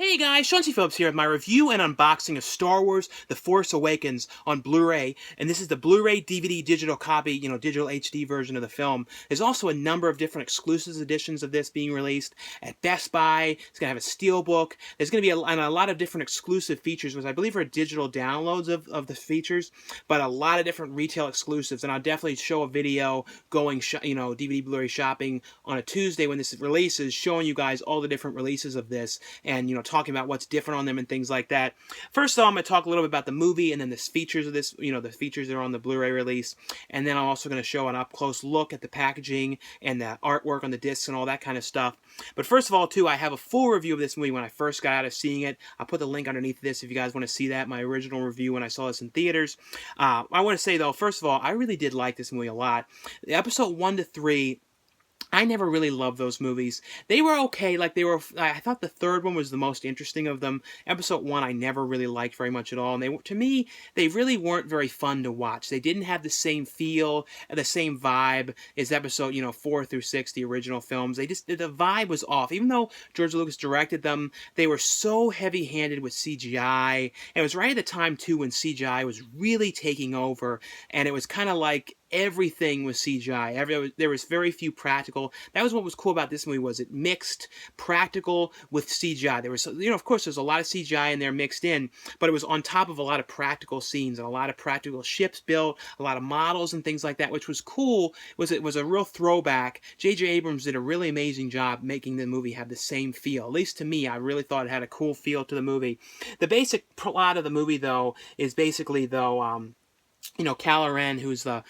Hey guys, Sean C. Phillips here with my review and unboxing of Star Wars The Force Awakens on Blu-ray, and this is the Blu-ray DVD digital copy, digital HD version of the film. There's also a number of different exclusive editions of this being released at Best Buy. It's going to have a steelbook. There's going to be a lot of different exclusive features, which I believe are digital downloads of the features, but a lot of different retail exclusives, and I'll definitely show a video going, DVD Blu-ray shopping on a Tuesday when this releases, showing you guys all the different releases of this, and, talking about what's different on them and things like that. First of all, I'm going to talk a little bit about the movie and then the features of this, the features that are on the Blu-ray release. And then I'm also going to show an up-close look at the packaging and the artwork on the discs and all that kind of stuff. But first of all, too, I have a full review of this movie when I first got out of seeing it. I'll put the link underneath this if you guys want to see that, my original review when I saw this in theaters. I want to say, though, first of all, I really did like this movie a lot. Episode 1 to 3... I never really loved those movies. They were okay. I thought the third one was the most interesting of them. Episode 1 I never really liked very much at all. And to me, they really weren't very fun to watch. They didn't have the same feel, the same vibe as episode, 4 through 6, the original films. The vibe was off. Even though George Lucas directed them, they were so heavy-handed with CGI. And it was right at the time, too, when CGI was really taking over. And it was kind of like everything was CGI. There was very few practical. That was what was cool about this movie, was it mixed practical with CGI. There was, of course, there's a lot of CGI in there mixed in, but it was on top of a lot of practical scenes and a lot of practical ships built, a lot of models and things like that, which was cool. It was a real throwback. J.J. Abrams did a really amazing job making the movie have the same feel. At least to me, I really thought it had a cool feel to the movie. The basic plot of the movie, though, is basically, Kylo Ren, who's the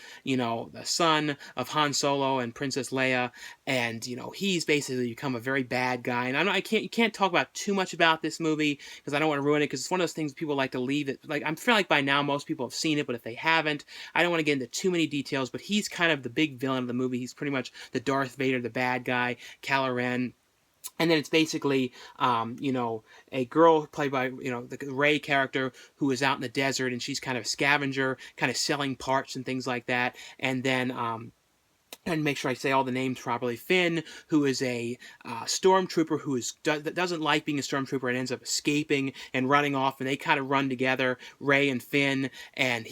son of Han Solo and Princess Leia, and, he's basically become a very bad guy. And you can't talk about too much about this movie, because I don't want to ruin it, because it's one of those things people like to leave it. I feel like by now most people have seen it, but if they haven't, I don't want to get into too many details, but he's kind of the big villain of the movie. He's pretty much the Darth Vader, the bad guy, Kylo Ren. And then it's basically, a girl played by, the Rey character, who is out in the desert, and she's kind of a scavenger, kind of selling parts and things like that. And then, and make sure I say all the names properly. Finn, who is a stormtrooper that doesn't like being a stormtrooper and ends up escaping and running off, and they kind of run together, Rey and Finn, and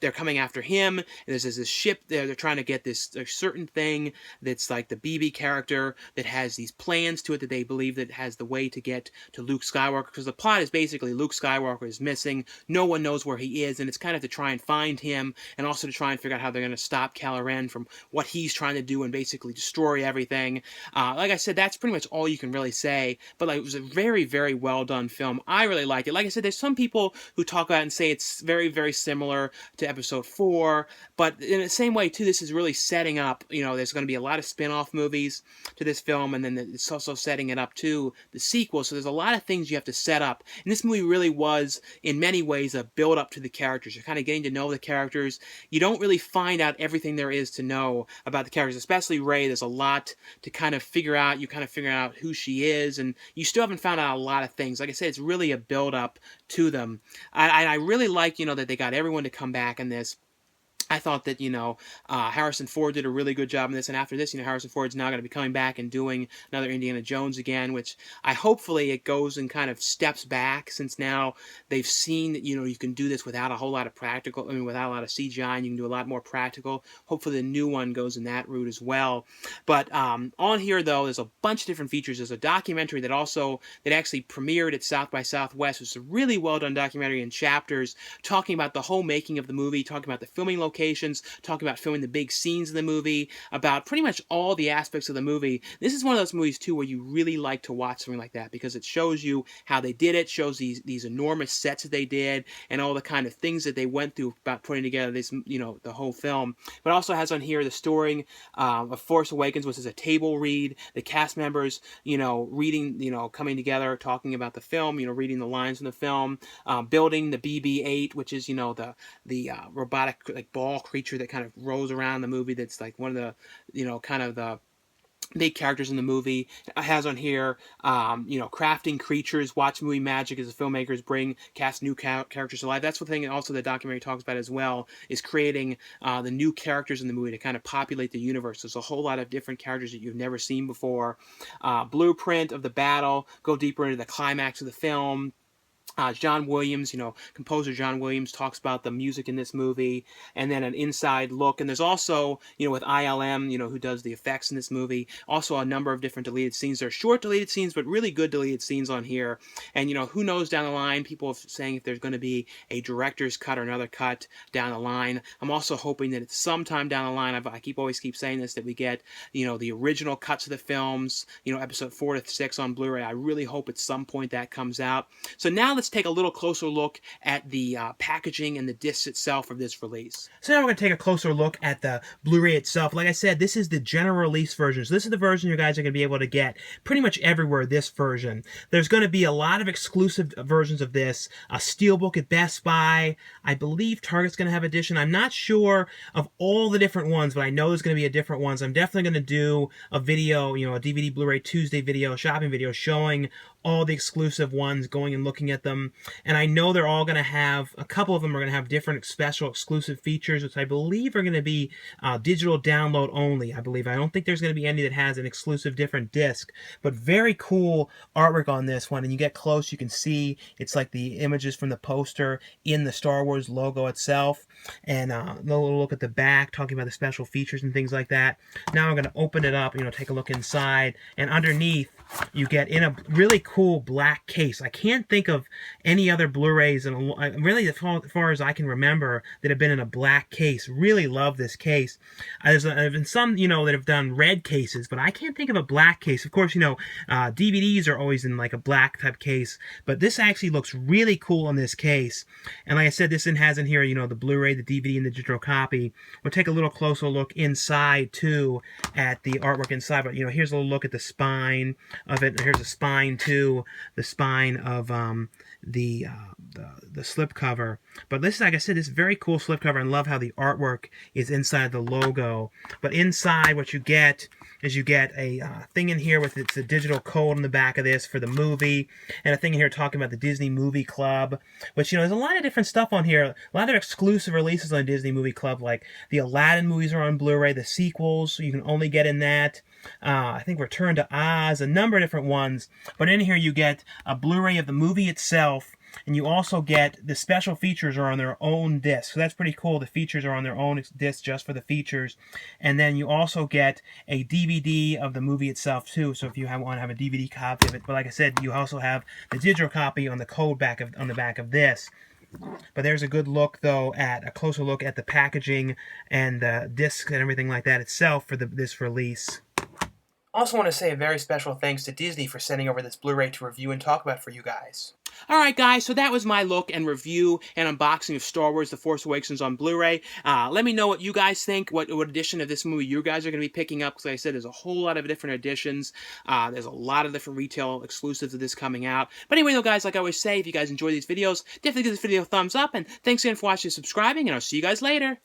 they're coming after him, and there's this ship there. They're trying to get this certain thing that's like the BB character that has these plans to it that they believe that has the way to get to Luke Skywalker, because the plot is basically Luke Skywalker is missing. No one knows where he is, and it's kind of to try and find him, and also to try and figure out how they're going to stop Kylo Ren from what he's trying to do and basically destroy everything. Like I said, that's pretty much all you can really say, but it was a very, very well done film. I really liked it. Like I said, there's some people who talk about it and say it's very, very similar to episode 4, but in the same way too, this is really setting up, there's going to be a lot of spin-off movies to this film, and then it's also setting it up to the sequel, so there's a lot of things you have to set up, and this movie really was, in many ways, a build-up to the characters. You're kind of getting to know the characters. You don't really find out everything there is to know about the characters, especially Rey. There's a lot to kind of figure out. You kind of figure out who she is, and you still haven't found out a lot of things. Like I said, it's really a build-up to them. I really like, that they got everyone to come back in this. I thought that, Harrison Ford did a really good job in this, and after this, Harrison Ford's now going to be coming back and doing another Indiana Jones again, which hopefully it goes and kind of steps back, since now they've seen that, you can do this without a whole lot of without a lot of CGI, and you can do a lot more practical. Hopefully the new one goes in that route as well. But on here, though, there's a bunch of different features. There's a documentary that actually premiered at South by Southwest. It's a really well-done documentary in chapters, talking about the whole making of the movie, talking about the filming locations, talking about filming the big scenes in the movie, about pretty much all the aspects of the movie. This is one of those movies, too, where you really like to watch something like that, because it shows you how they did it, shows these enormous sets that they did, and all the kind of things that they went through about putting together this, the whole film. But it also has on here the story of Force Awakens, which is a table read, the cast members, reading, coming together, talking about the film, reading the lines from the film, building the BB-8, which is, the robotic, ball creature that kind of rolls around the movie, that's like one of the, kind of the big characters in the movie. It has on here, you know, crafting creatures, watch movie magic as the filmmakers cast new characters to life. That's the thing also the documentary talks about as well, is creating the new characters in the movie to kind of populate the universe. There's a whole lot of different characters that you've never seen before. Blueprint of the battle, go deeper into the climax of the film. John Williams, you know, composer John Williams talks about the music in this movie, and then an inside look. And there's also, you know, with ILM, you know, who does the effects in this movie, also a number of different deleted scenes. They're short deleted scenes, but really good deleted scenes on here. And, you know, who knows down the line, people are saying if there's going to be a director's cut or another cut down the line. I'm also hoping that it's sometime down the line, I always keep saying this, that we get, you know, the original cuts of the films, you know, episode 4 to 6 on Blu-ray. I really hope at some point that comes out. So now let's take a little closer look at the packaging and the disc itself of this release. So now we're going to take a closer look at the Blu-ray itself. Like I said, this is the general release version. So this is the version you guys are going to be able to get pretty much everywhere, this version. There's going to be a lot of exclusive versions of this. A Steelbook at Best Buy. I believe Target's going to have edition. I'm not sure of all the different ones, but I know there's going to be a different ones. I'm definitely going to do a video, you know, a DVD Blu-ray Tuesday video, shopping video, showing all the exclusive ones, going and looking at them. And I know they're all going to have, a couple of them are going to have different special exclusive features, which I believe are going to be digital download only, I believe. I don't think there's going to be any that has an exclusive different disc. But very cool artwork on this one. And you get close, you can see it's like the images from the poster in the Star Wars logo itself. And a little look at the back, talking about the special features and things like that. Now I'm going to open it up, you know, take a look inside. And underneath, you get in a really cool black case. I can't think of any other Blu-rays, and really as far as I can remember, that have been in a black case. Really love this case. There's been some, you know, that have done red cases, but I can't think of a black case. Of course, you know, DVDs are always in like a black type case, but this actually looks really cool on this case. And like I said, this has in here, you know, the Blu-ray, the DVD, and the digital copy. We'll take a little closer look inside too at the artwork inside. But you know, here's a little look at the spine of it. Here's a spine too, the spine of the slipcover. But this, like I said, this is very cool slipcover, and love how the artwork is inside the logo. But inside, what you get is you get a thing in here with it's a digital code on the back of this for the movie, and a thing in here talking about the Disney Movie Club. Which, you know, there's a lot of different stuff on here, a lot of exclusive releases on Disney Movie Club, like the Aladdin movies are on Blu-ray, the sequels, so you can only get in that. I think Return to Oz, a number of different ones. But in here you get a Blu-ray of the movie itself, and you also get the special features are on their own disc. So that's pretty cool. The features are on their own disc just for the features. And then you also get a DVD of the movie itself too. So if you want to have a DVD copy of it. But like I said, you also have the digital copy on the code on the back of this. But there's a good look, though, at a closer look at the packaging and the disc and everything like that itself for this release. Also want to say a very special thanks to Disney for sending over this Blu-ray to review and talk about for you guys. Alright guys, so that was my look and review and unboxing of Star Wars The Force Awakens on Blu-ray. Let me know what you guys think, what edition of this movie you guys are going to be picking up, because like I said, there's a whole lot of different editions. There's a lot of different retail exclusives of this coming out. But anyway though guys, like I always say, if you guys enjoy these videos, definitely give this video a thumbs up, and thanks again for watching and subscribing, and I'll see you guys later.